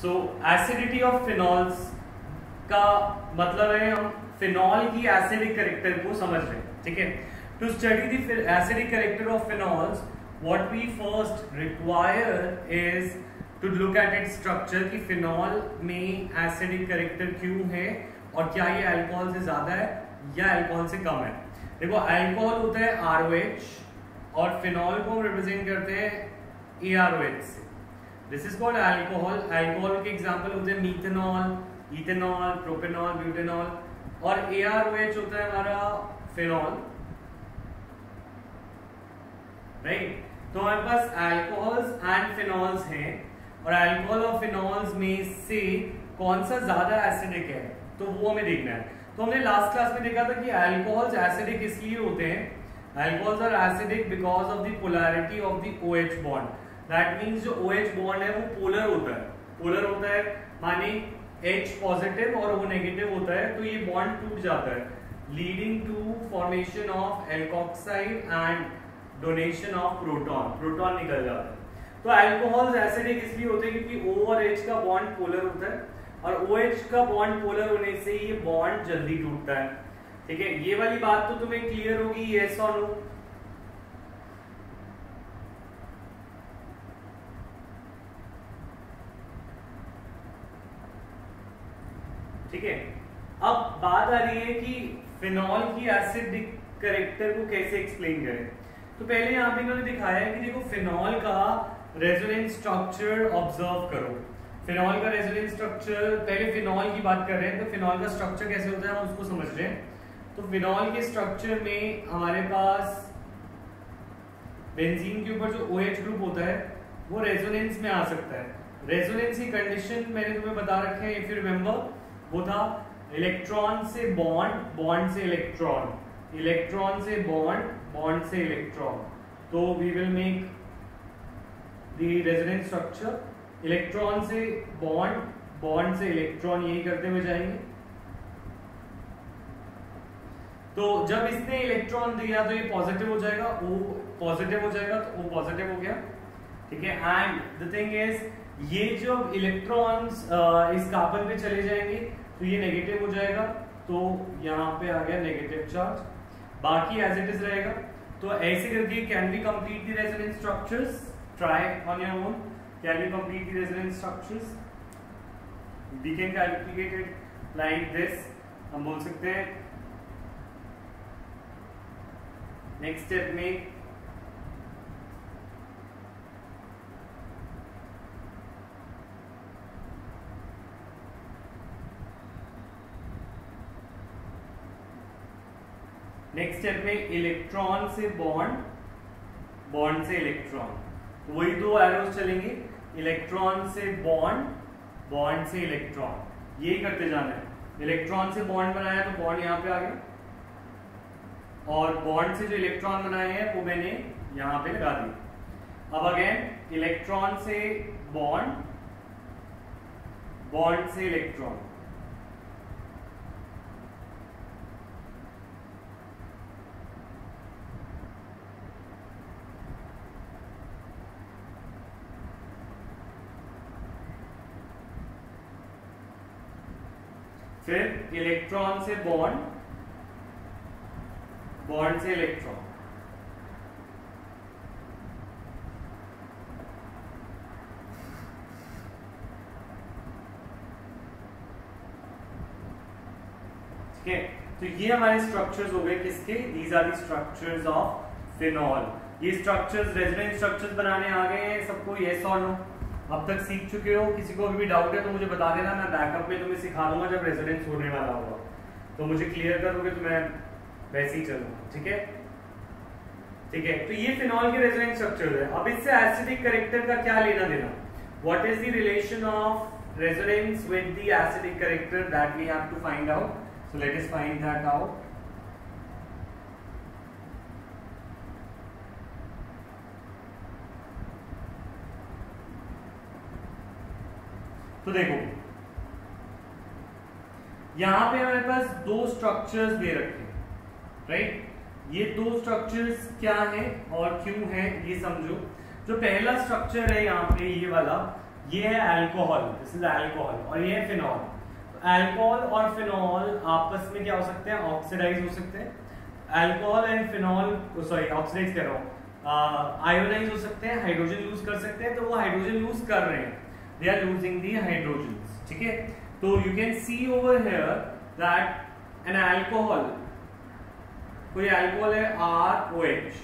So acidity of phenols का मतलब है हम फिनॉल की एसिडिक कैरेक्टर को समझ रहे हैं, ठीक है। To study the acidic character of phenols what we first require is to look at it structure कि फिनॉल में एसिडिक कैरेक्टर क्यों है और क्या ये अल्कोहल से ज्यादा है या अल्कोहल से कम है। देखो अल्कोहल होता है ROH और फिनॉल को रिप्रेजेंट करते हैं AROH से। This is called alcohol. Alcohol के एग्जांपल होते हैं मीथेनॉल, इथेनॉल, प्रोपेनॉल, ब्यूटेनॉल, और AROH होता है हमारा फिनॉल, राइट। तो हमारे पास अल्कोहल्स एंड फिनॉल्स हैं और अल्कोहल और फिनॉल्स में से कौन सा ज्यादा एसिडिक है तो वो हमें देखना है। तो हमने लास्ट क्लास में देखा था कि अल्कोहल्स एसिडिक इसलिए होते हैं, alcohols are acidic because of the polarity of the OH bond. That means जो OH बॉन्ड है वो पोलर होता है। पोलर होता है माने H पॉजिटिव और वो नेगेटिव होता है, तो ये बॉन्ड टूट जाता है, leading to formation of alkoxide and donation of proton. Proton निकल जाता है। तो अल्कोहल्स एसिडिक इसलिए होते हैं क्योंकि O और H का बॉन्ड पोलर होता है और OH का बॉन्ड पोलर होने से ये बॉन्ड जल्दी टूटता है, ठीक है। ये वाली बात तो तुम्हें क्लियर होगी, यस और नो? ठीक है। अब बात आ रही है कि फिनॉल की एसिडिक कैरेक्टर को कैसे एक्सप्लेन करें। तो पहले यहाँ पे इन्होंने दिखाया है कि देखो फिनॉल का रेजोनेंस स्ट्रक्चर ऑब्जर्व करो। फिनॉल का रेजोनेंस स्ट्रक्चर, पहले फिनॉल की बात कर रहे हैं तो फिनॉल का स्ट्रक्चर कैसे होता है हम उसको समझ रहे हैं। तो फिनॉल के स्ट्रक्चर में हमारे पास बेंजीन के ऊपर जो OH ग्रुप होता है वो रेजोनेंस में आ सकता है। रेजोनेंस की कंडीशन मैंने तुम्हें बता रखे हैं, इफ यू रिमेंबर, वो था इलेक्ट्रॉन से बॉन्ड, बॉन्ड से इलेक्ट्रॉन, इलेक्ट्रॉन से बॉन्ड, बॉन्ड से इलेक्ट्रॉन। तो we will make the resonance structure electron से बॉन्ड, बॉन्ड से इलेक्ट्रॉन, यही करते हुए जाएंगे। तो जब इसने इलेक्ट्रॉन दिया तो ये पॉजिटिव हो जाएगा, O पॉजिटिव हो जाएगा तो O पॉजिटिव हो गया, ठीक है। एंड द थिंग इज ये जब इलेक्ट्रॉन्स इस कार्बन पे चले जाएंगे तो ये नेगेटिव हो जाएगा, तो यहाँ पे आ गया नेगेटिव चार्ज, बाकी एज इट इज रहेगा। तो ऐसे करके can we complete the resonance structures, try on your own, can we complete the resonance structures, we can calculate it like this. हम बोल सकते हैं नेक्स्ट स्टेप में इलेक्ट्रॉन से बॉन्ड, बॉन्ड से इलेक्ट्रॉन, वही दो एरोस चलेंगे, इलेक्ट्रॉन से बॉन्ड, बॉन्ड से इलेक्ट्रॉन, यही करते जाना है। इलेक्ट्रॉन से बॉन्ड बनाया तो बॉन्ड यहाँ पे आ गया और बॉन्ड से जो इलेक्ट्रॉन बनाए हैं वो मैंने यहाँ पे लगा दिया। अब अगेन इलेक्ट्रॉन से बॉन्ड, बॉन्ड से इलेक्ट्रॉन, फिर इलेक्ट्रॉन से बॉन्ड, बॉन्ड से इलेक्ट्रॉन, ठीक है। तो ये हमारे स्ट्रक्चर्स हो गए किसके, these are the structures of phenol. ये स्ट्रक्चर्स रेजोनेंस स्ट्रक्चर्स बनाने आ गए हैं सबको, यस और नो? अब तक सीख चुके हो? किसी को भी डाउट है तो मुझे बता देना, मैं बैकअप में तुम्हें सिखा दूंगा जब रेजोनेंस होने वाला होगा, तो मुझे क्लियर करोगे तो मैं वैसे ही चलूंगा, ठीक है। ठीक है, तो ये फिनॉल के रेजोनेंस स्ट्रक्चर है। अब इससे एसिडिक कैरेक्टर का क्या लेना देना, what is the relation of resonance with the acidic character, that we have to find out. So let us find that out. तो देखो यहां पे हमारे पास दो स्ट्रक्चर्स दे रखे हैं, राइट। ये दो स्ट्रक्चर्स क्या हैं और क्यों हैं ये समझो। जो पहला स्ट्रक्चर है यहाँ पे ये वाला, ये है अल्कोहल, दिस इज अल्कोहल, और ये है फिनॉल। तो अल्कोहल और फिनॉल आपस में क्या हो सकते हैं, ऑक्सीडाइज हो सकते हैं। Alcohol and phenol, sorry oxidize कह रहा हूँ, आयोनाइज हो सकते हैं, हाइड्रोजन लूज कर सकते हैं। तो वो हाइड्रोजन लूज कर रहे हैं, they are losing the hydrogen, ठीक है। तो you can see over here that an alcohol, कोई अल्कोहल है ROH,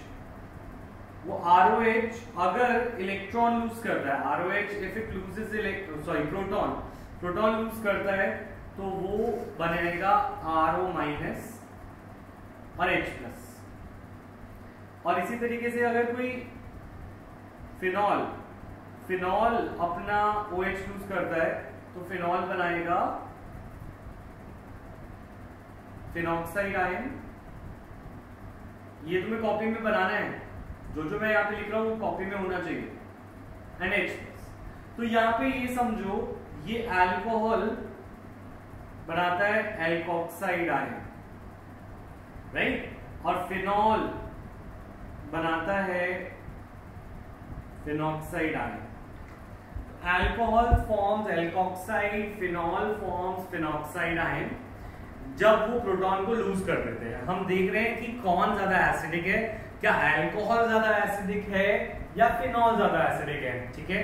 वो ROH अगर इलेक्ट्रॉन लूज करता है, ROH if it loses proton lose करता है तो वो बनेगा RO माइनस और H प्लस। और इसी तरीके से अगर कोई फिनॉल अपना OH लूज करता है तो फिनॉल बनाएगा फिनॉक्साइड आयन। ये तुम्हें कॉपी में बनाना है, जो मैं यहाँ पे लिख रहा हूँ कॉपी में होना चाहिए, एंड H प्लस। तो यहाँ पे ये समझो, ये अल्कोहल बनाता है एल्कोक्साइड आयन, राइट, और फिनॉल बनाता है phenoxide ion. Alcohol forms alkoxide, phenol forms phenoxide ion जब वो प्रोटॉन को लूज कर देते हैं। हम देख रहे हैं कि कौन ज्यादा एसिडिक है, क्या अल्कोहल ज्यादा एसिडिक है या फिनॉल ज्यादा एसिडिक है, ठीक है।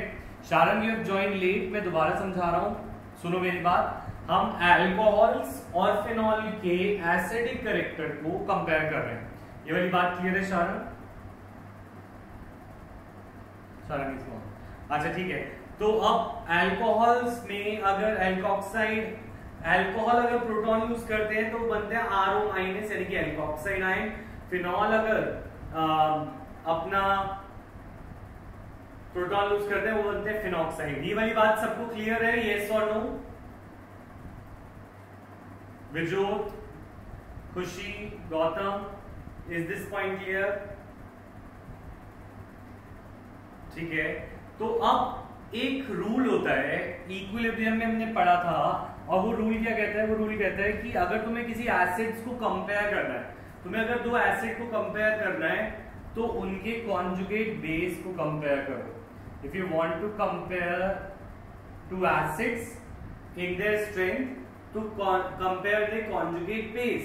शारन यू हैव जॉइन लेट, मैं दोबारा समझा रहा हूं, सुनो मेरी बात। हम अल्कोहल्स और फिनॉल के एसिडिक कैरेक्टर को कंपेयर कर रहे हैं, ये वाली बात क्लियर है शारन? अच्छा ठीक है। तो अब अल्कोहल्स में अगर अल्कोहल अगर प्रोटॉन यूज करते हैं तो बनते हैं RO माइनस यानी कि एल्कोक्साइड आयन। फिनॉल अगर अपना प्रोटॉन यूज करते हैं वो बनते हैं फिनॉक्साइड। ये वाली बात सबको क्लियर है, यस और नो? विजोत, खुशी, Gautam, is this point clear? ठीक है। तो अब एक रूल होता है, इक्विलिब्रियम में हमने पढ़ा था, और वो रूल क्या कहता है? वो रूल कहता है कि अगर तुम्हें किसी एसिड्स को कंपेयर करना है, तुम्हें अगर दो एसिड को कंपेयर करना है तो उनके कॉन्जुगेट बेस को कंपेयर करो। If you want to compare two acids in their strength तो कंपेयर द कॉन्जुगेट बेस।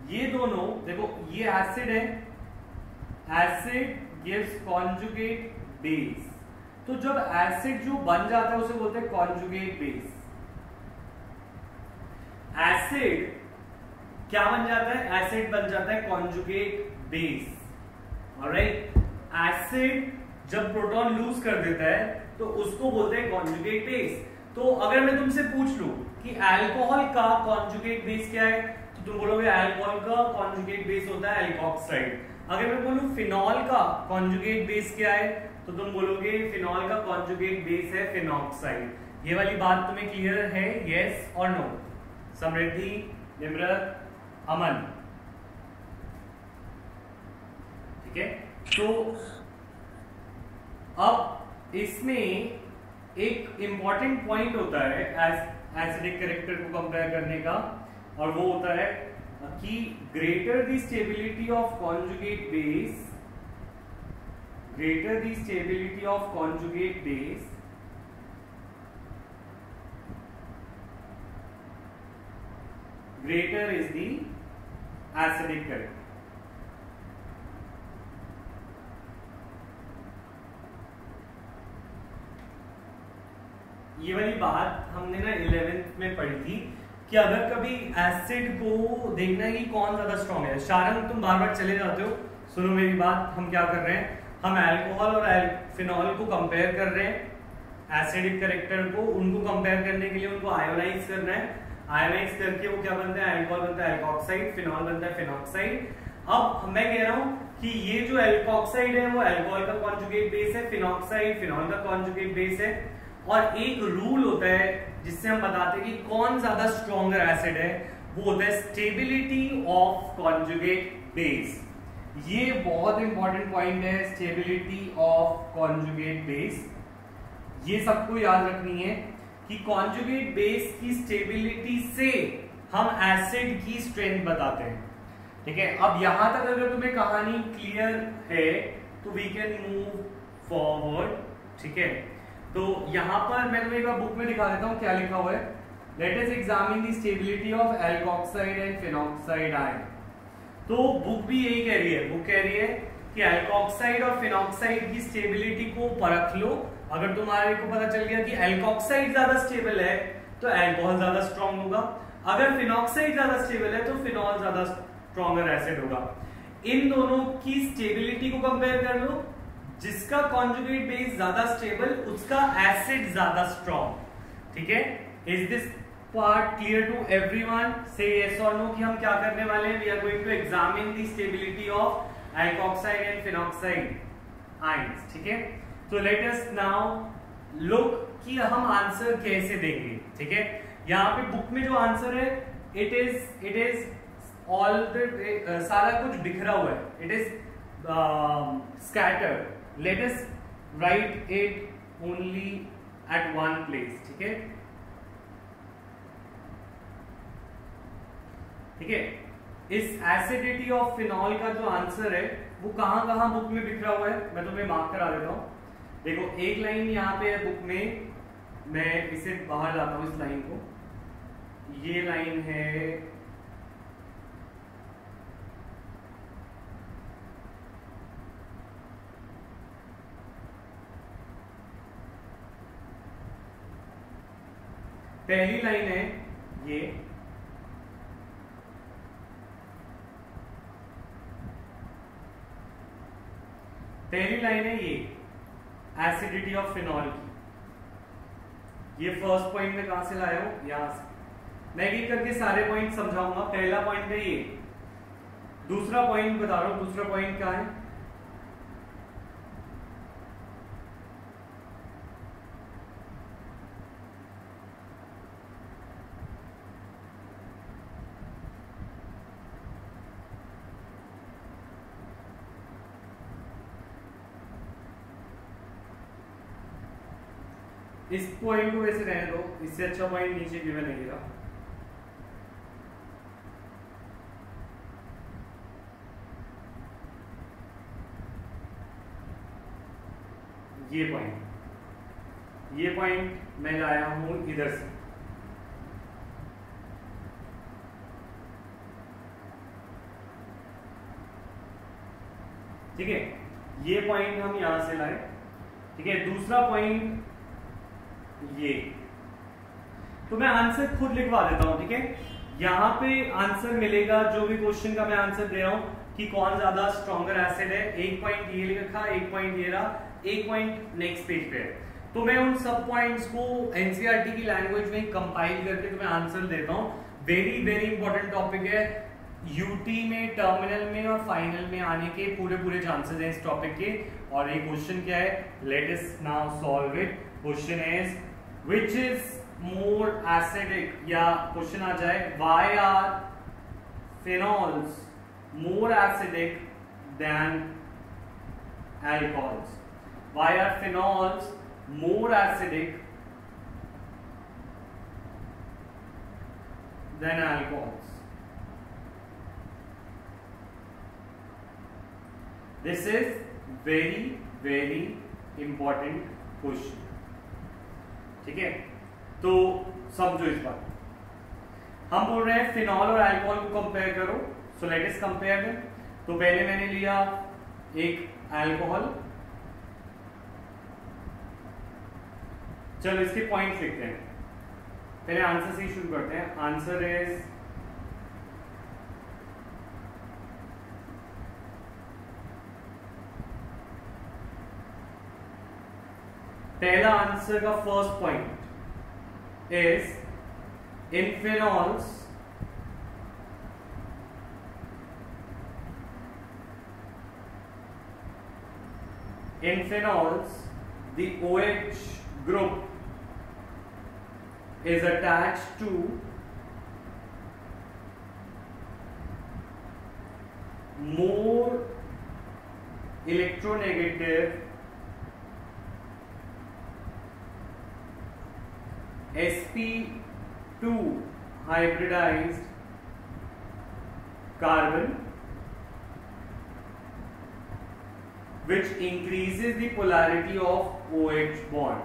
ये दोनों देखो, ये एसिड है, एसिड गिव्स कॉन्जुगेट बेस। तो जब एसिड जो बन जाता है उसे बोलते हैं कॉन्जुगेट बेस। एसिड क्या बन जाता है? एसिड बन जाता है कॉन्जुगेट बेस। ऑलराइट, एसिड जब प्रोटॉन लूज कर देता है तो उसको बोलते हैं कॉन्जुगेट बेस। तो अगर मैं तुमसे पूछ लूं कि अल्कोहल का कॉन्जुगेट बेस क्या है तो तुम बोलोगे अल्कोहल का कॉन्जुगेट बेस होता है एल्कोक्साइड। अगर मैं बोलूं फिनॉल का कॉन्जुगेट बेस क्या है तो तुम बोलोगे फिनॉल का कॉन्जुगेट बेस है फिनॉक्साइड। ये वाली बात तुम्हें क्लियर है, यस और नो? समृद्धि, निम्रत, अमन, ठीक है। तो अब इसमें एक इंपॉर्टेंट पॉइंट होता है एसिडिक कैरेक्टर को कंपेयर करने का, और वो होता है कि greater the stability of conjugate base, greater the stability of conjugate base, greater is the acidic character। ये वाली बात हमने ना 11th में पढ़ी थी कि अगर कभी एसिड को देखना है कि कौन ज्यादा स्ट्रॉन्ग है। शारन तुम बार बार चले जाते हो, सुनो मेरी बात। हम क्या कर रहे हैं, हम अल्कोहल और फिनॉल को कंपेयर कर रहे हैं, एसिडिक कैरेक्टर को, उनको कंपेयर करने के लिए उनको आयोनाइज करना है। आयोनाइज करके वो क्या बनता है? अल्कोहल बनता है एल्कोक्साइड, फिनॉल बनता है फिनॉक्साइड। अब मैं कह रहा हूं कि ये जो एल्कोक्साइड है वो अल्कोहल का कॉन्जुगेट बेस है, फिनॉक्साइड फिनॉल का कॉन्जुगेट बेस है। और एक रूल होता है जिससे हम बताते हैं कि कौन ज्यादा स्ट्रॉन्गर एसिड है, वो होता है स्टेबिलिटी ऑफ कॉन्जुगेट बेस। ये बहुत इंपॉर्टेंट पॉइंट है, स्टेबिलिटी ऑफ कॉन्जुगेट बेस। ये सबको याद रखनी है कि कॉन्जुगेट बेस की स्टेबिलिटी से हम एसिड की स्ट्रेंथ बताते हैं, ठीक है। अब यहां तक अगर तुम्हें कहानी क्लियर है तो वी कैन मूव फॉरवर्ड, ठीक है। तो यहाँ पर मैं तुम्हें एक बार बुक में दिखा देता हूँ क्या लिखा हुआ है। Let us examine the stability of alkoxide and phenoxide ion. तो बुक भी यही कह रही है, बुक कह रही है कि एल्कोक्साइड और फिनॉक्साइड की स्टेबिलिटी को परख लो। अगर तुम्हारे को पता चल गया कि एल्कोक्साइड ज्यादा स्टेबल है तो अल्कोहल ज्यादा स्ट्रॉन्ग होगा, अगर फिनॉक्साइड ज्यादा स्टेबल है तो फिनॉल ज्यादा स्ट्रॉन्गर एसिड होगा। इन दोनों की स्टेबिलिटी को कंपेयर कर लो, जिसका कॉन्जुगेट बेस ज्यादा स्टेबल उसका एसिड ज्यादा स्ट्रॉन्ग। ठीक है, is this part clear to everyone? Say yes और नो कि हम क्या करने वाले हैं। We are going to examine the stability of alkoxide and phenoxide ions. ठीक है, तो लेट अस नाउ लुक कि हम आंसर कैसे देंगे। ठीक है, यहाँ पे बुक में जो आंसर है इट इज ऑल द सारा कुछ बिखरा हुआ है, it is scattered. Let us write it only at one place. ठीक है, ठीक है, इस एसिडिटी ऑफ फिनॉल का जो आंसर है वो कहां बुक में बिखरा हुआ है, मैं तुम्हें मार्क करा देता हूं। देखो एक लाइन यहाँ पे है बुक में, मैं इसे बाहर लाता हूं इस लाइन को। ये लाइन है पहली लाइन है ये, पहली लाइन है ये एसिडिटी ऑफ फिनॉल की। ये फर्स्ट पॉइंट में कहां से लाया हूं, यहां से। मैं एक करके सारे पॉइंट समझाऊंगा। पहला पॉइंट है ये, दूसरा पॉइंट बता रहा हूं। दूसरा पॉइंट क्या है, इस पॉइंट को वैसे रहने दो, इससे अच्छा पॉइंट नीचे गिवन है मेरा। ये पॉइंट मैं लाया हूं इधर से। ठीक है, ये पॉइंट हम यहां से लाए। ठीक है, दूसरा पॉइंट ये, तो मैं आंसर खुद लिखवा देता हूं। ठीक है, यहां पे आंसर मिलेगा जो भी क्वेश्चन का मैं आंसर दे रहा हूं कि कौन ज्यादा स्ट्रॉन्गर एसिड है। एक पॉइंट ये लिखा, एक पॉइंट ये रहा, एक पॉइंट नेक्स्ट पेज पे है। तो मैं उन सब पॉइंट्स को एनसीईआरटी की लैंग्वेज में कंपाइल करके तुम्हें आंसर देता हूं। वेरी वेरी इंपॉर्टेंट टॉपिक है, यूटी में, टर्मिनल में और फाइनल में आने के पूरे चांसेस हैं इस टॉपिक के। और ये क्वेश्चन क्या है, let us now solve it. Question is which is more acidic, या क्वेश्चन आ जाए why are phenols more acidic than alcohols? Why are phenols more acidic than alcohols? This is very important question. ठीक है, तो समझो इस बात। हम बोल रहे हैं फिनॉल और अल्कोहल को कंपेयर करो। सो लेट अस कंपेयर देम। तो पहले मैंने लिया एक अल्कोहल, चलो इसके पॉइंट्स लिखते हैं। पहले आंसर से ही शुरू करते हैं। आंसर इज पहला आंसर का first point is in phenols the OH group is attached to more electronegative sp2 hybridized carbon, which increases the polarity of OH bond.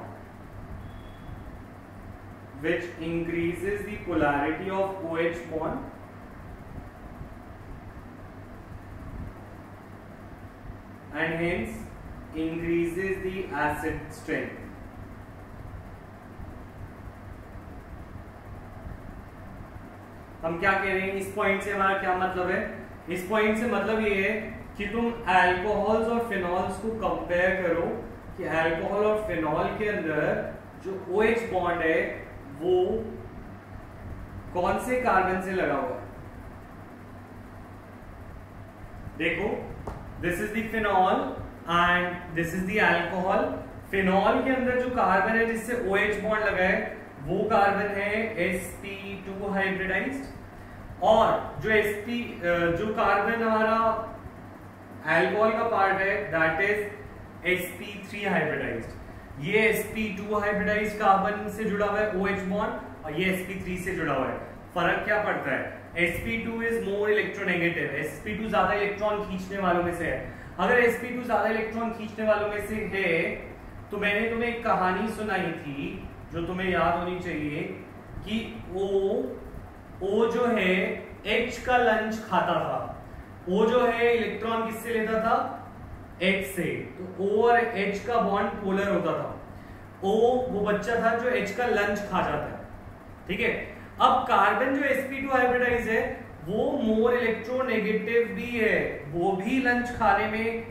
which increases the polarity of OH bond and hence increases the acid strength. हम क्या कह रहे हैं इस point से, हमारा क्या मतलब है? इस पॉइंट से मतलब ये है कि तुम अल्कोहल्स और फिनॉल्स को कंपेयर करो कि अल्कोहल और फिनॉल के अंदर जो OH बॉन्ड है वो कौन से कार्बन से लगा हुआ है। देखो, this is the phenol and this is the alcohol. Phenol के अंदर जो कार्बन है जिससे OH बॉन्ड लगा है वो कार्बन है sp2 हाइब्रिडाइज्ड, और जो कार्बन हमारा अल्कोहल का पार्ट है दैट इज sp3 हाइब्रिडाइज्ड। ये sp2 हाइब्रिडाइज्ड कार्बन से जुड़ा हुआ है OH बॉन्ड और ये sp3 से जुड़ा हुआ है। फर्क क्या पड़ता है? sp2 is more electronegative, sp2 ज्यादा इलेक्ट्रॉन खींचने वालों में से है। अगर sp2 ज्यादा इलेक्ट्रॉन खींचने वालों में से है तो मैंने तुम्हें एक कहानी सुनाई थी जो तुम्हें याद होनी चाहिए कि O जो है H का लंच खाता था। O जो है इलेक्ट्रॉन किससे लेता था? H से। तो O और H का बॉन्ड पोलर होता था। O वो बच्चा था जो H का लंच खा जाता है, ठीक है। अब कार्बन जो sp2 हाइब्रिडाइज है वो मोर इलेक्ट्रोनेगेटिव भी है, वो भी लंच खाने में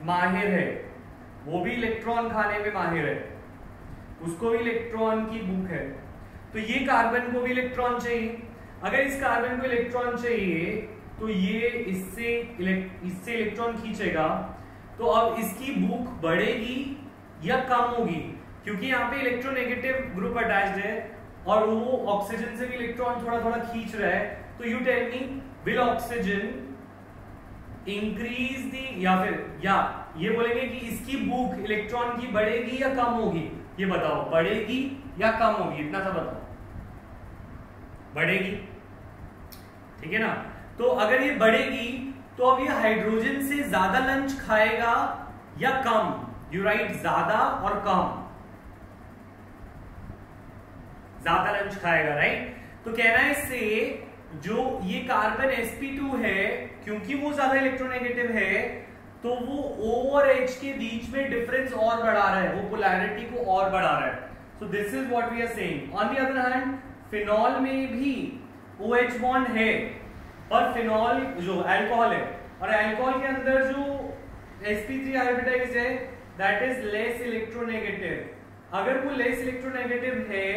माहिर है, वो भी इलेक्ट्रॉन खाने में माहिर है, उसको भी इलेक्ट्रॉन की भूख है। तो ये कार्बन को भी इलेक्ट्रॉन चाहिए। अगर इस कार्बन को इलेक्ट्रॉन चाहिए तो ये इससे इलेक्ट्रॉन खींचेगा, तो अब इसकी भूख बढ़ेगी या कम होगी? क्योंकि यहाँ पे इलेक्ट्रोनेगेटिव ग्रुप अटैच्ड है और वो ऑक्सीजन से भी इलेक्ट्रॉन थोड़ा थोड़ा खींच रहा है। तो you tell me, will oxygen increase the, या ये बोलेंगे कि इसकी भूख इलेक्ट्रॉन की बढ़ेगी या कम होगी? ये बताओ, बढ़ेगी या कम होगी? इतना सा बताओ। बढ़ेगी, ठीक है ना। तो अगर ये बढ़ेगी तो अब ये हाइड्रोजन से ज्यादा लंच खाएगा या कम? यू राइट, ज्यादा और कम। ज्यादा लंच खाएगा, राइट। तो कहना है इससे जो ये कार्बन sp2 है, क्योंकि वो ज्यादा इलेक्ट्रोनेगेटिव है तो वो O और H के बीच में डिफरेंस और बढ़ा रहा है, वो पोलैरिटी को और बढ़ा रहा है। So this is what we are saying. On the other hand phenol में भी OH बॉन्ड है, और फिनॉल जो अल्कोहल है, और अल्कोहल के अंदर जो sp3 हाइब्रिडाइज्ड है दैट इज लेस इलेक्ट्रोनेगेटिव। अगर वो लेस इलेक्ट्रोनेगेटिव है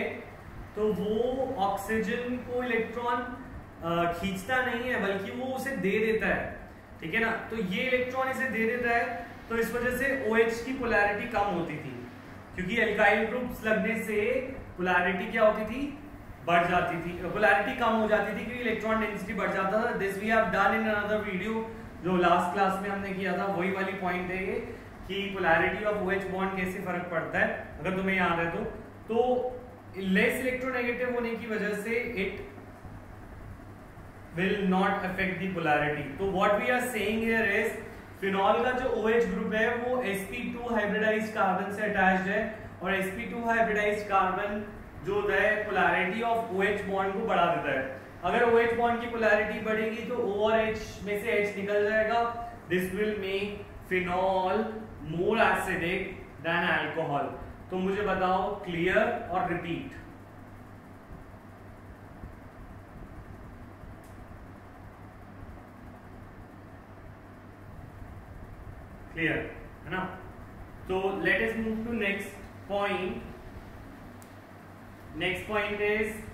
तो वो ऑक्सीजन को इलेक्ट्रॉन खींचता नहीं है बल्कि वो उसे दे देता है, ठीक है ना। तो ये इलेक्ट्रॉन इसे दे देता है, तो इस वजह से OH की पोलैरिटी कम होती थी, क्योंकि एल्काइल ग्रुप्स लगने से पोलैरिटी क्या होती थी? बढ़ जाती थी, पोलैरिटी कम हो जाती थी क्योंकि इलेक्ट्रॉन डेंसिटी बढ़ जाता था। This we have done in another video, जो लास्ट क्लास में हमने किया था, वही वाली पॉइंट है ये कि पोलैरिटी ऑफ OH बॉन्ड कैसे फर्क पड़ता है, अगर तुम्हें याद है तो लेस इलेक्ट्रोनेगेटिव होने की वजह से it will not affect the polarity। तो what we are saying here is phenol का जो OH ग्रुप है वो sp2 हाइब्रिडाइज्ड कार्बन से अटैच्ड है, और sp2 हाइब्रिडाइज्ड कार्बन जो है पोलैरिटी ऑफ OH बॉन्ड को बढ़ा देता है। अगर OH बॉन्ड की पोलैरिटी बढ़ेगी तो O और H में से H निकल जाएगा। This will make phenol more acidic then alcohol. तो मुझे बताओ, क्लियर और रिपीट। क्लियर है ना। तो let us move to next point. Next point is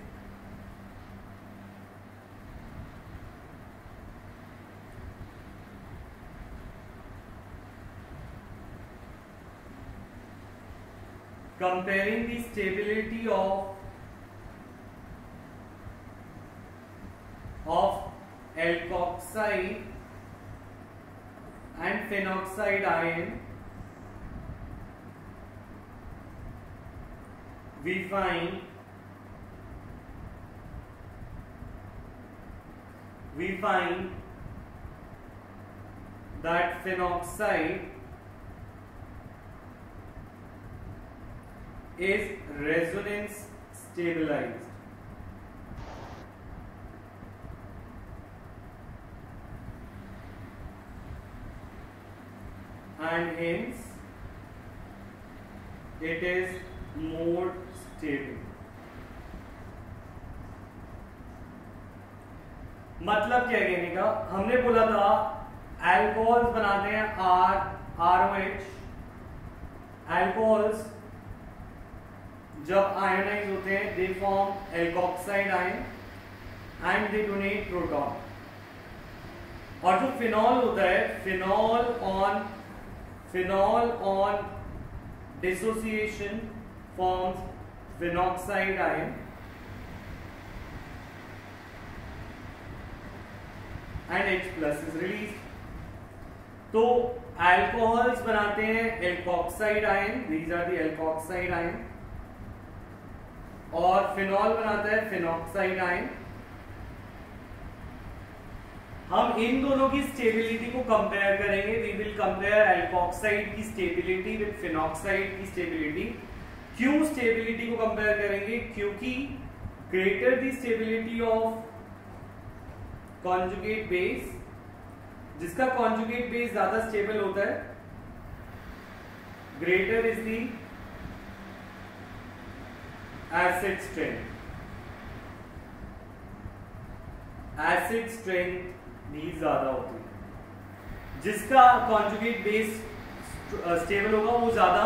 comparing the stability of alkoxide and phenoxide ion, we find that phenoxide is resonance stabilized. And hence it is more stable. मतलब क्या कहने का, हमने बोला था अल्कोहल्स बनाते हैं ROH। Alcohols जब आयोनाइज होते हैं they form alkoxide ion and they donate proton. और जो फिनॉल होता है, phenol on dissociation forms phenoxide ion and H plus is released। तो अल्कोहल्स बनाते हैं alkoxide ion, these are the alkoxide ion, और फिनॉल बनाता है फिनॉक्साइड आयन। हम इन दोनों की स्टेबिलिटी को कंपेयर करेंगे। वी विल कंपेयर एल्कोक्साइड की स्टेबिलिटी विद फिनॉक्साइड की स्टेबिलिटी। क्यों स्टेबिलिटी को कंपेयर करेंगे? क्योंकि greater the stability of conjugate base, जिसका कॉन्जुगेट बेस ज्यादा स्टेबल होता है, greater is the acid strength. Acid strength भी ज्यादा होती है। जिसका कॉन्जुगेट बेस स्टेबल होगा वो ज्यादा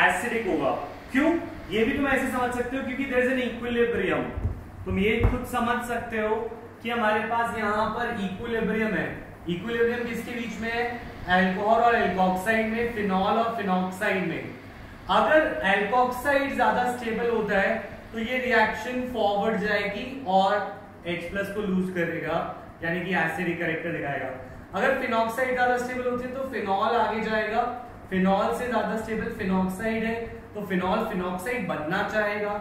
एसिडिक होगा। क्यों? ये भी तुम ऐसे समझ सकते हो क्योंकि देयर इज एन इक्विलिब्रियम। तुम ये खुद समझ सकते हो कि हमारे पास यहाँ पर इक्विलिब्रियम है। इक्विलिब्रियम किसके बीच में है? अल्कोहल और एल्कोक्साइड में, फिनॉल और फिनॉक्साइड में। अगर एल्कोक्साइड ज्यादा स्टेबल होता है तो ये रिएक्शन फॉरवर्ड जाएगी और H+ को लूज करेगा, यानी कि एसिडिक कैरेक्टर दिखाएगा। अगर फिनॉक्साइड ज्यादा स्टेबल होती है तो फिनॉल आगे जाएगा। फिनॉल से ज्यादा स्टेबल फिनॉक्साइड है तो फिनॉल फिनॉक्साइड बनना चाहेगा।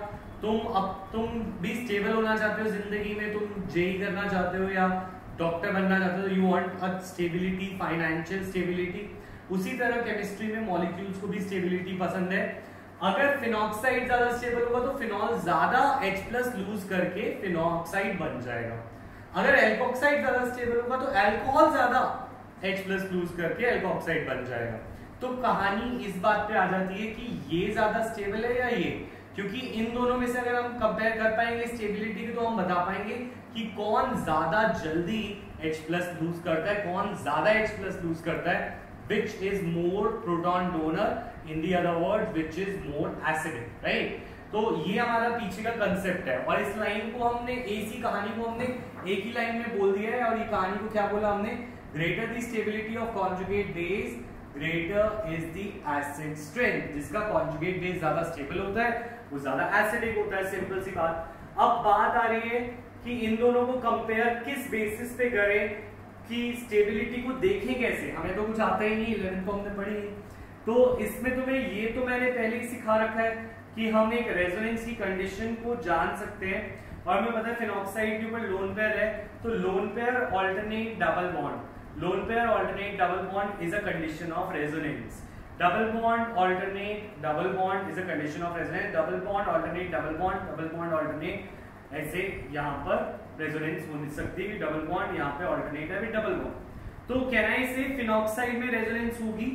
तुम भी स्टेबल होना चाहते हो जिंदगी में, तुम जेई करना चाहते हो या डॉक्टर बनना चाहते हो, you want a stability, financial stability. उसी तरह केमिस्ट्री में मॉलिक्यूल्स को भी स्टेबिलिटी पसंद है। अगर फिनॉक्साइड ज्यादा स्टेबल होगा तो फिनॉल ज्यादा H+ लूज करके फिनॉक्साइड बन जाएगा। अगर एल्कोक्साइड ज्यादा स्टेबल होगा तो अल्कोहल ज्यादा H+ लूज करके एल्कोक्साइड बन जाएगा। तो कहानी इस बात पे आ जाती है कि ये ज्यादा स्टेबल है या ये, क्योंकि इन दोनों में से अगर हम कंपेयर कर पाएंगे स्टेबिलिटी की तो हम बता पाएंगे कि कौन ज्यादा जल्दी H+ लूज करता है, कौन ज्यादा H+ लूज करता है, which is more proton donor, in the other words which is more acidic, right? तो ये हमारा पीछे का कंसेप्ट है। और इस लाइन को हमने, इसी कहानी को हमने एक ही लाइन में बोल दिया है। और ये कहानी को क्या बोला हमने? Greater the stability of conjugate base, greater is the acid strength. जिसका कॉन्जुगेट बेस ज्यादा स्टेबल होता है वो ज्यादा एसिडिक होता है। सिंपल सी बात। अब बात आ रही है कि इन दोनों को कंपेयर किस बेसिस पे करें, कि स्टेबिलिटी को देखें कैसे। हमें तो कुछ आता ही नहीं, 11th को हमने पढ़ी नहीं। तो इसमें तुम्हें ये तो मैंने पहले ही सिखा रखा है कि हम एक रेजोनेंस की कंडीशन को जान सकते हैं। और हमें पता है फिनॉक्साइड के ऊपर लोन पेयर है, तो lone pair alternate double bond, lone pair alternate double bond is a condition of resonance. Double bond alternate double bond is a condition of resonance. Double bond alternate double bond, double bond alternate, ऐसे यहाँ पर resonance हो सकती है। Double bond यहाँ पे alternate है with double bond. तो कैन आई से फिनॉक्साइड में रेजोनेंस होगी?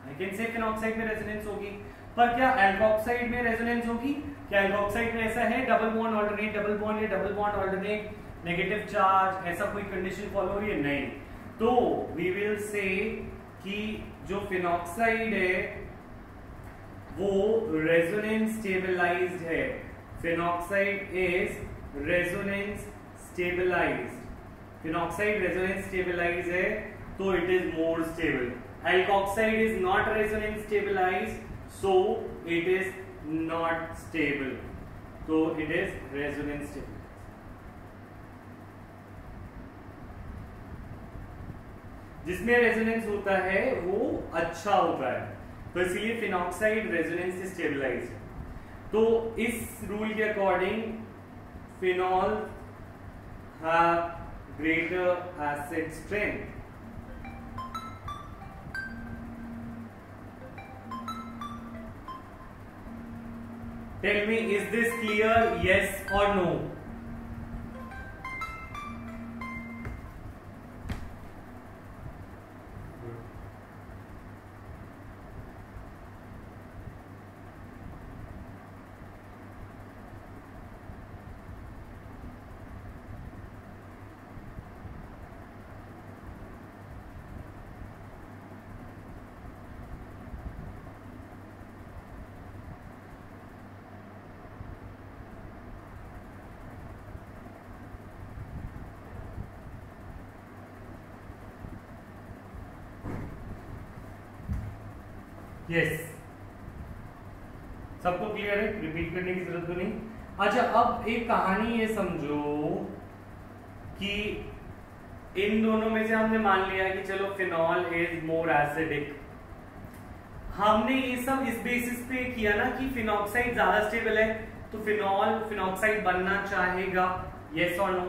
आई कैन से फिनॉक्साइड में रेजोनेंस होगी। पर क्या एल्कोक्साइड में रेजोनेंस होगी? क्या एल्कोक्साइड में ऐसा है double bond alternate double bond या double bond alternate negative charge, ऐसा कोई कंडीशन फॉलो हो रही है? नहीं। तो वी विल से कि जो फिनॉक्साइड है वो रेजोनेंस स्टेबलाइज्ड है। Phenoxide is resonance stabilized. Phenoxide resonance stabilized है तो it is more stable. Alkoxide is not resonance stabilized, so it is not stable, so it is resonance stable। जिसमें resonance होता है वो अच्छा होता है, तो इसलिए फिनॉक्साइड रेजोनेंस से स्टेबलाइज है। तो इस रूल के according phenol have greater acid strength, tell me, is this clear? Yes और नो? यस, सबको क्लियर है? रिपीट करने की जरूरत तो नहीं। अच्छा, अब एक कहानी ये समझो कि इन दोनों में से हमने मान लिया कि चलो फिनॉल इज मोर एसिडिक। हमने ये सब इस बेसिस पे किया ना कि फिनॉक्साइड ज्यादा स्टेबल है, तो फिनॉल फिनॉक्साइड बनना चाहेगा। यस और नो?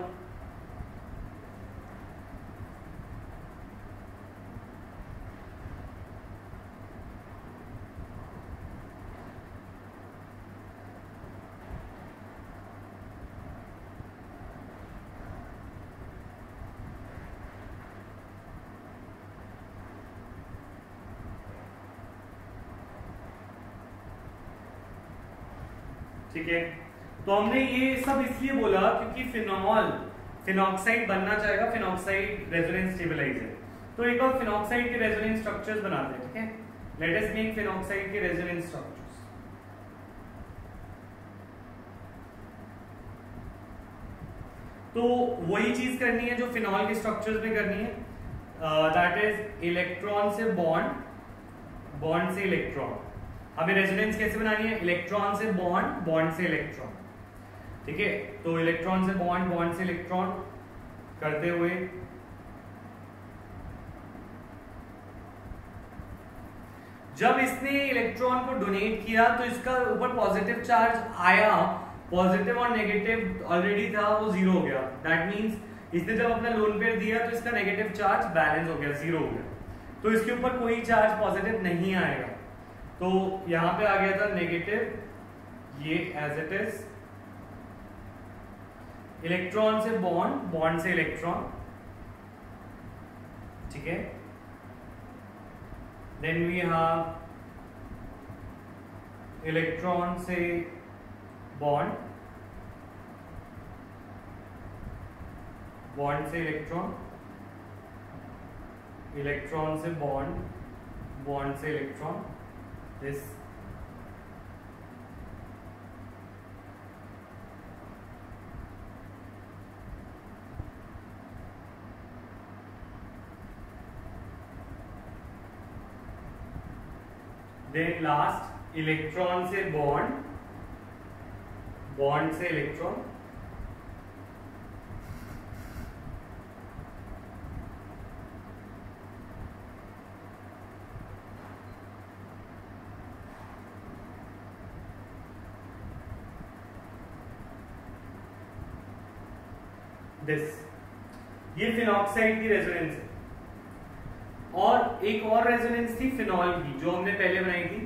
ठीक है, तो हमने ये सब इसलिए बोला क्योंकि फिनॉल फिनॉक्साइड बनना चाहेगा, फिनॉक्साइड रेजोनेंस स्टेबलाइजर। तो एक बार फिनॉक्साइड के रेजोनेंस स्ट्रक्चर्स बनाते हैं। ठीक है, लेट अस मेक फिनॉक्साइड के रेजोनेंस स्ट्रक्चर्स। तो वही चीज करनी है जो फिनॉल के स्ट्रक्चर्स में करनी है, दैट इज इलेक्ट्रॉन से बॉन्ड, बॉन्ड से इलेक्ट्रॉन। हमें रेजोनेंस कैसे बनानी है? इलेक्ट्रॉन से बॉन्ड, बॉन्ड से इलेक्ट्रॉन। ठीक है, तो इलेक्ट्रॉन से बॉन्ड, बॉन्ड से इलेक्ट्रॉन करते हुए जब इसने इलेक्ट्रॉन को डोनेट किया तो इसका ऊपर पॉजिटिव चार्ज आया, पॉजिटिव और नेगेटिव ऑलरेडी था, वो जीरो हो गया। दैट मींस इसने जब अपना लोन पेयर दिया तो इसका नेगेटिव चार्ज बैलेंस हो गया, जीरो हो गया। तो इसके ऊपर कोई चार्ज पॉजिटिव नहीं आएगा, तो यहां पे आ गया था नेगेटिव, ये एज इट इज। इलेक्ट्रॉन से बॉन्ड, बॉन्ड से इलेक्ट्रॉन। ठीक है, देन वी हैव इलेक्ट्रॉन से बॉन्ड, बॉन्ड से इलेक्ट्रॉन, इलेक्ट्रॉन से बॉन्ड, बॉन्ड से electron. This then last electron से बॉन्ड, बॉन्ड से इलेक्ट्रॉन। दिस, ये फिनॉक्साइड की रेजोनेंस है। और एक और रेजोनेंस थी फिनॉल की, जो हमने पहले बनाई थी।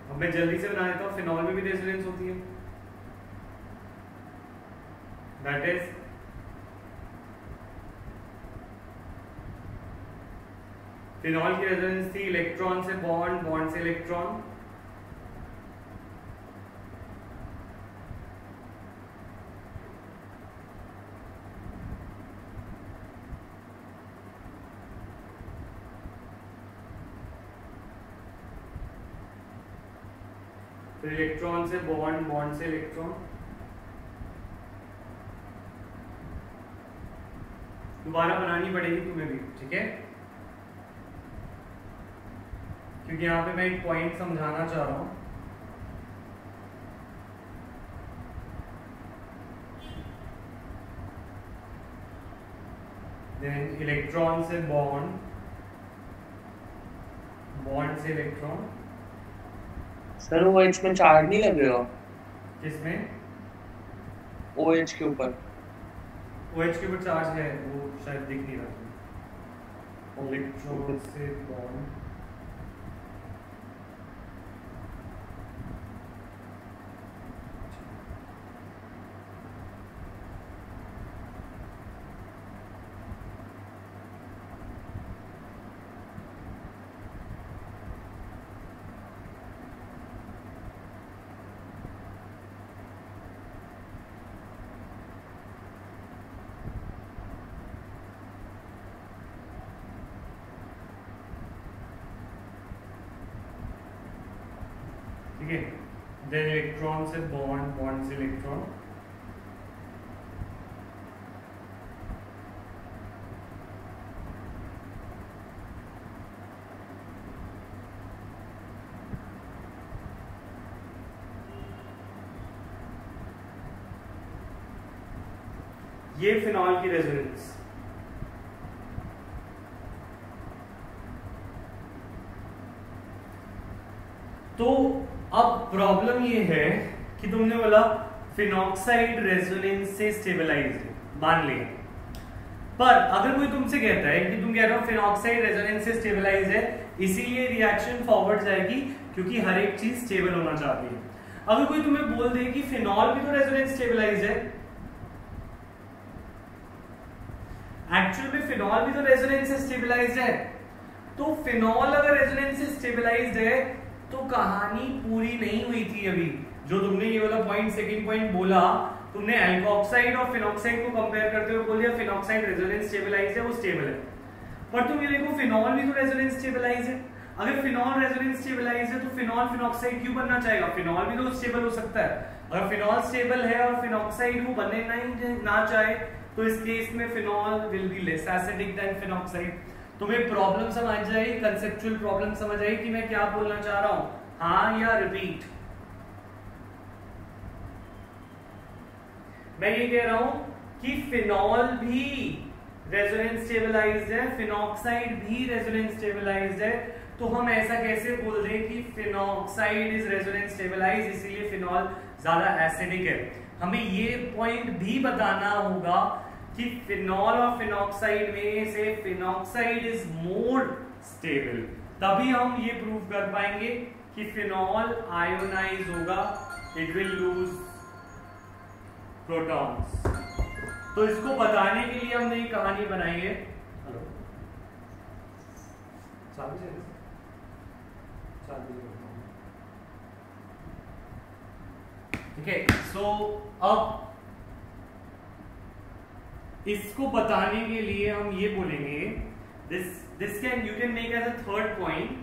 अब मैं जल्दी से बना देता हूं। फिनॉल में भी रेजोनेंस होती है, दैट इज फिनॉल की रेजोनेंस थी इलेक्ट्रॉन से बॉन्ड, बॉन्ड से इलेक्ट्रॉन। फिर इलेक्ट्रॉन से बॉन्ड, बॉन्ड से इलेक्ट्रॉन। दोबारा बनानी पड़ेगी तुम्हें भी, ठीक है, क्योंकि यहां पे मैं एक पॉइंट समझाना चाह रहा हूं। देन इलेक्ट्रॉन से बॉन्ड, बॉन्ड से इलेक्ट्रॉन। सर वो इसमें चार्ज नहीं लगेगा? किसमें? OH के ऊपर। OH के ऊपर चार्ज है, वो शायद दिख नहीं रहा। इलेक्ट्रॉन से बॉन्ड, ठीक है, देन इलेक्ट्रॉन से बॉन्ड, बॉन्ड से इलेक्ट्रॉन, ये फिनॉल की रेजोनेंस। तो अब प्रॉब्लम ये है कि तुमने बोला फिनॉक्साइड रेजोनेंस से स्टेबलाइज है, मान लिया, पर अगर कोई तुमसे कहता है कि तुम कह रहे हो फिनॉक्साइड रेजोनेंस से स्टेबलाइज है, इसीलिए रिएक्शन फॉरवर्ड जाएगी क्योंकि हर एक चीज स्टेबल होना चाहती है। अगर कोई तुम्हें बोल दे कि फिनॉल भी तो रेजोनेंस स्टेबलाइज है, एक्चुअल में फिनॉल भी तो रेजोनेंस से स्टेबलाइज्ड है, तो फिनॉल अगर रेजोनेंस से स्टेबलाइज्ड है तो कहानी पूरी नहीं हुई थी अभी। जो तुमने ये वाला पॉइंट, सेकंड पॉइंट बोला, तुमने एल्कोऑक्साइड और फिनॉक्साइड को कंपेयर करते हुए बोल दिया फिनॉक्साइड रेजोनेंस स्टेबलाइज्ड है, वो स्टेबल है, पर तुम ये देखो फिनॉल भी तो रेजोनेंस स्टेबलाइज्ड है। अगर फिनॉल रेजोनेंस स्टेबलाइज्ड है तो फिनॉल फिनॉक्साइड क्यों बनना चाहेगा? फिनॉल भी तो स्टेबल हो सकता है। अगर फिनॉल स्टेबल है और फिनॉक्साइड वो बनने ना चाहे तो इस केस में phenol will be less acidic then phenoxide. तुम्हें प्रॉब्लम समझ आई, कंसेप्चुअल प्रॉब्लम समझ आई कि मैं क्या बोलना चाह रहा हूं, हाँ या रिपीट? मैं ये कह रहा हूं कि फिनॉल भी रेजोनेंस स्टेबलाइज्ड है, फिनॉक्साइड भी रेजोनेंस स्टेबलाइज्ड है, तो हम ऐसा कैसे बोल दें कि फिनॉक्साइड इज रेजोनेंस स्टेबलाइज्ड, इसीलिए फिनॉल ज्यादा एसिडिक है? हमें ये पॉइंट भी बताना होगा कि फिनॉल और फिनॉक्साइड में से फिनॉक्साइड इज मोर स्टेबल, तभी हम ये प्रूव कर पाएंगे कि फिनॉल आयोनाइज होगा, इट विल लूज प्रोटॉन्स। तो इसको बताने के लिए हमने एक कहानी बनाई है। ठीक है, सो अब इसको बताने के लिए हम ये बोलेंगे, this can you can make as a third point.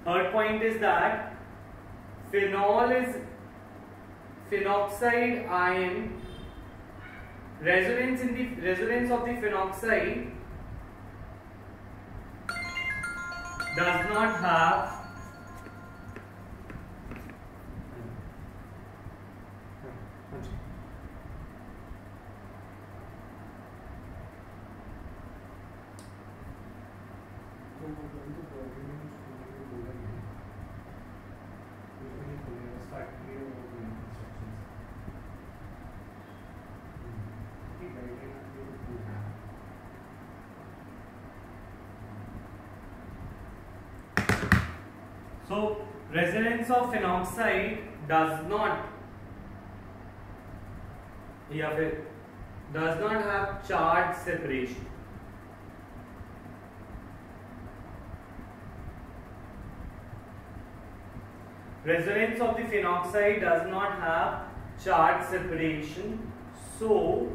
Third point is that phenol is phenoxide ion resonance of the phenoxide does not have So resonance of phenoxide does not have charge separation. Resonance of the phenoxide does not have charge separation, so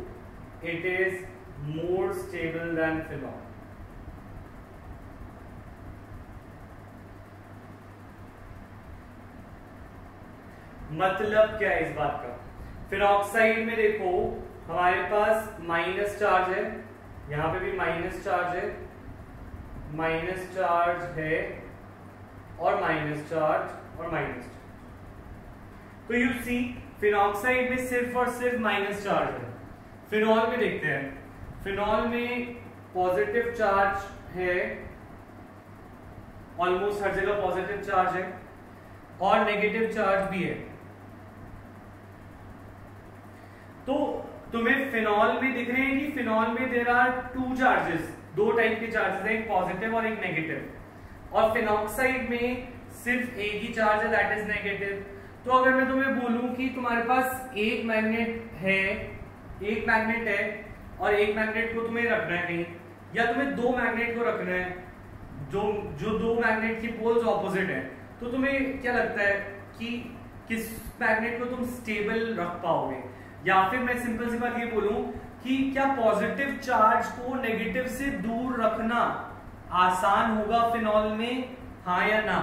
it is more stable than phenol. मतलब क्या है इस बात का? Phenoxide में देखो हमारे पास minus charge है, यहां पे भी माइनस चार्ज है, माइनस चार्ज है और माइनस चार्ज और माइनस चार्ज। तो यू सी फिनॉक्साइड में सिर्फ और सिर्फ माइनस चार्ज है। फिनॉल में देखते हैं, फिनॉल में पॉजिटिव चार्ज है, ऑलमोस्ट हर जगह पॉजिटिव चार्ज है और नेगेटिव चार्ज भी है। तो तुम्हें फिनॉल में दिख रहे हैं कि फिनॉल में देयर आर टू चार्जेस, दो टाइप के चार्जेस हैं, एक पॉजिटिव और एक नेगेटिव, और फिनॉक्साइड में सिर्फ एक ही चार्ज है, दैट इज नेगेटिव। तो अगर मैं तुम्हें बोलूं कि तुम्हारे पास एक मैग्नेट है और एक मैग्नेट को तुम्हें रखना है कहीं, या तुम्हें दो मैग्नेट को रखना है जो दो मैग्नेट की पोल्स ऑपोजिट है, तो तुम्हें क्या लगता है कि किस मैग्नेट को तुम स्टेबल रख पाओगे? या फिर मैं सिंपल सी बात ये बोलूं कि क्या पॉजिटिव चार्ज को नेगेटिव से दूर रखना आसान होगा फिनॉल में? हाँ या ना?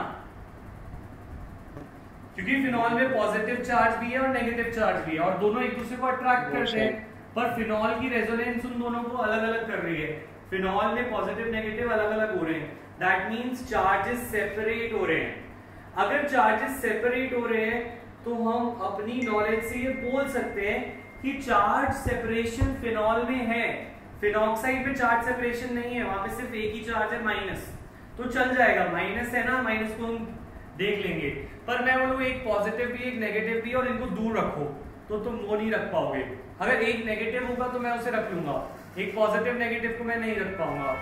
क्योंकि फिनॉल में पॉजिटिव चार्ज भी है और नेगेटिव चार्ज भी है और दोनों एक दूसरे को अट्रैक्ट करते हैं, पर फिनॉल की रेजोनेंस उन दोनों को अलग अलग कर रही है। फिनॉल में पॉजिटिव नेगेटिव अलग अलग हो रहे हैं, दैट मींस चार्जेस सेपरेट हो रहे हैं। अगर चार्जेस सेपरेट हो रहे हैं तो हम अपनी नॉलेज से ये बोल सकते हैं कि चार्ज सेपरेशन फिनॉल में है। फिनॉक्साइड पे चार्ज सेपरेशन नहीं है, वहां पे सिर्फ एक ही चार्ज है माइनस, तो चल जाएगा, माइनस है ना, माइनस को हम देख लेंगे। पर मैं बोलूँ एक पॉजिटिव भी एक नेगेटिव भी और इनको दूर रखो, तो तुम वो नहीं रख पाओगे। अगर एक नेगेटिव होगा तो मैं उसे रख लूंगा, एक पॉजिटिव नेगेटिव को मैं नहीं रख पाऊंगा।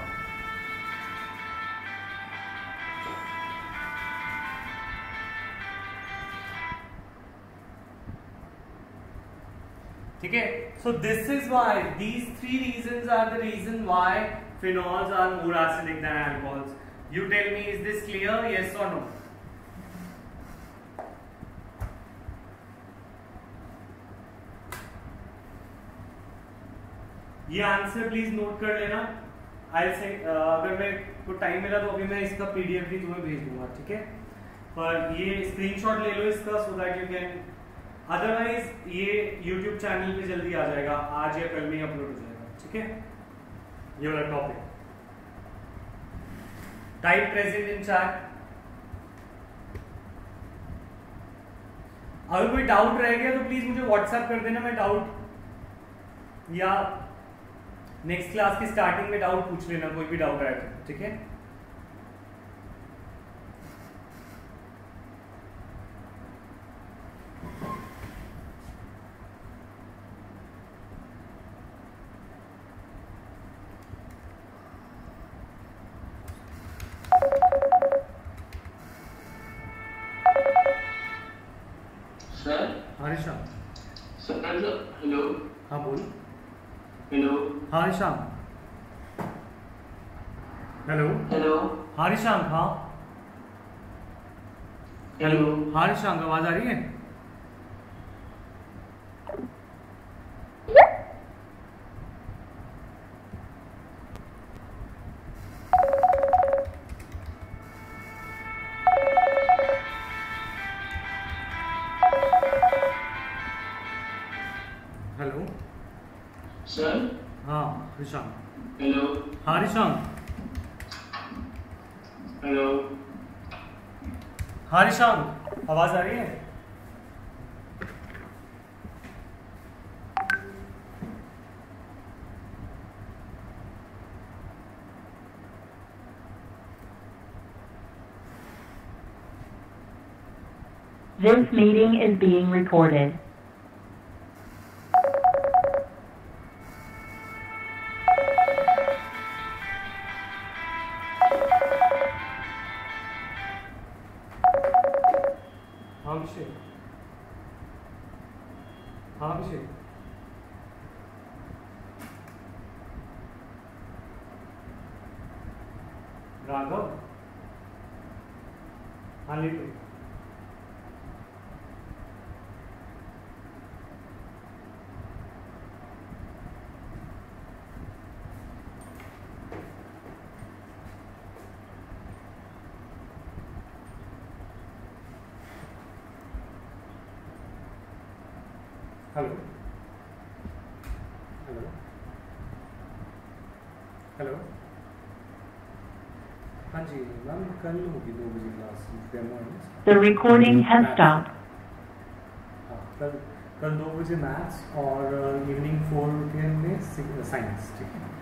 ठीक है, so this is why these three reasons are the reason why phenols are more acidic than alcohols. You tell me, is this clear? Yes or no? ये आंसर प्लीज नोट कर लेना। आई से अगर मैं को टाइम मिला तो अभी मैं इसका पीडीएफ भी तुम्हें भेज दूंगा, ठीक है? पर ये स्क्रीनशॉट ले लो इसका, so that you can, otherwise ये YouTube चैनल पे जल्दी आ जाएगा, आज या कल में अपलोड हो जाएगा, ठीक है? ये वाला topic type present in chat. अगर कोई डाउट रह गया तो प्लीज मुझे व्हाट्सएप कर देना, मैं डाउट, या नेक्स्ट क्लास की स्टार्टिंग में डाउट पूछ लेना, कोई भी डाउट आए तो, ठीक है? हेलो। हाँ बोल। हेलो। हाँ रिशांक। हेलो। हेलो। हाँ रिशांक। हाँ हेलो। हाँ रिशांक, आवाज आ रही है? Hello sir. हाँ रिशांक। हेलो। हाँ रिशांक। हेलो। हाँ रिशांक, आवाज आ रही है? This meeting is being recorded. हाँ अभिषेक। हाँ अभिषेक। राघव। हाँ लिटू। Hello hello hello. हाँ जी मैम, कल होगी 2 बजे क्लास, डेमो है। The recording has stopped. हाँ कल 2 बजे मैथ्स और इवनिंग 4 PM में साइंस, ठीक है?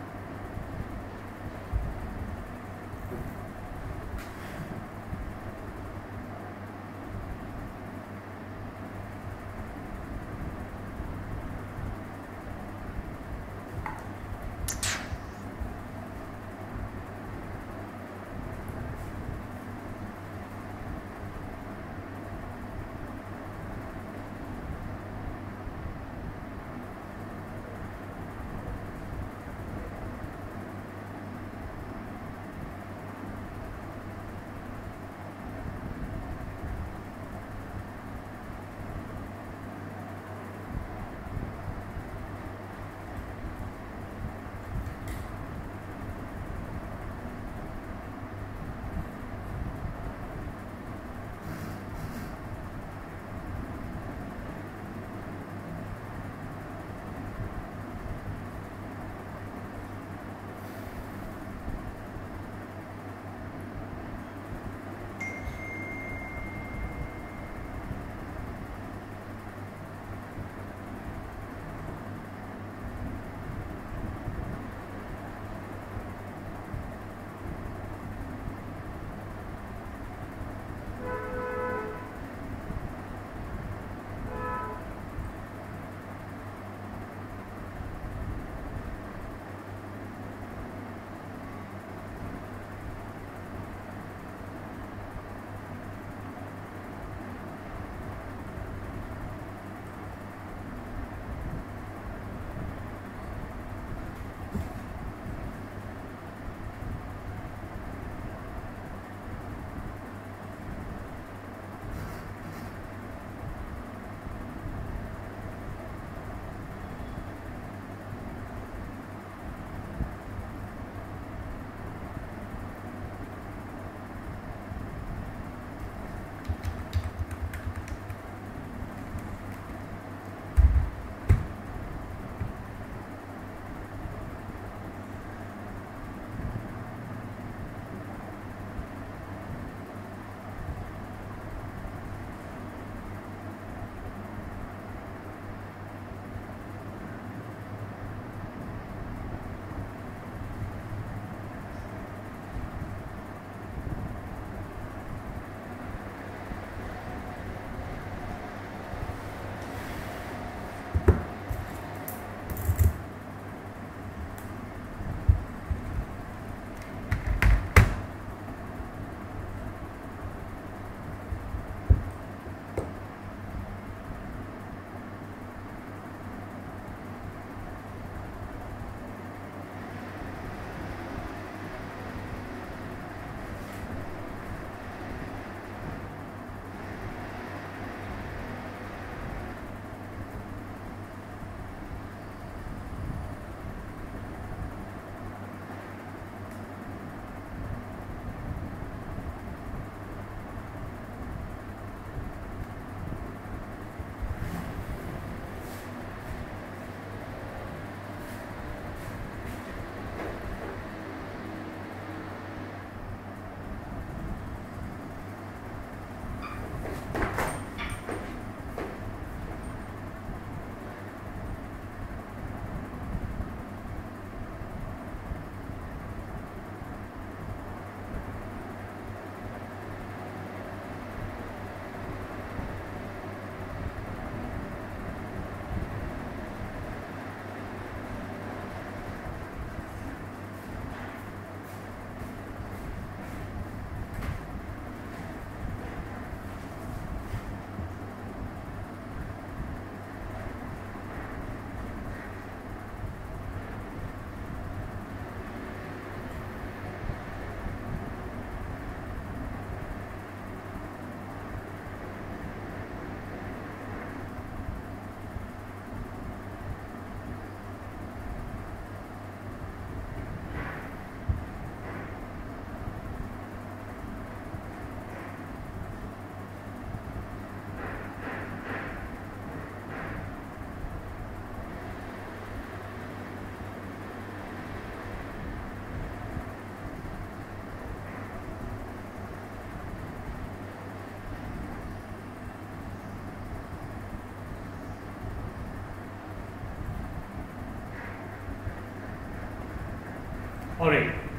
ऑलराइट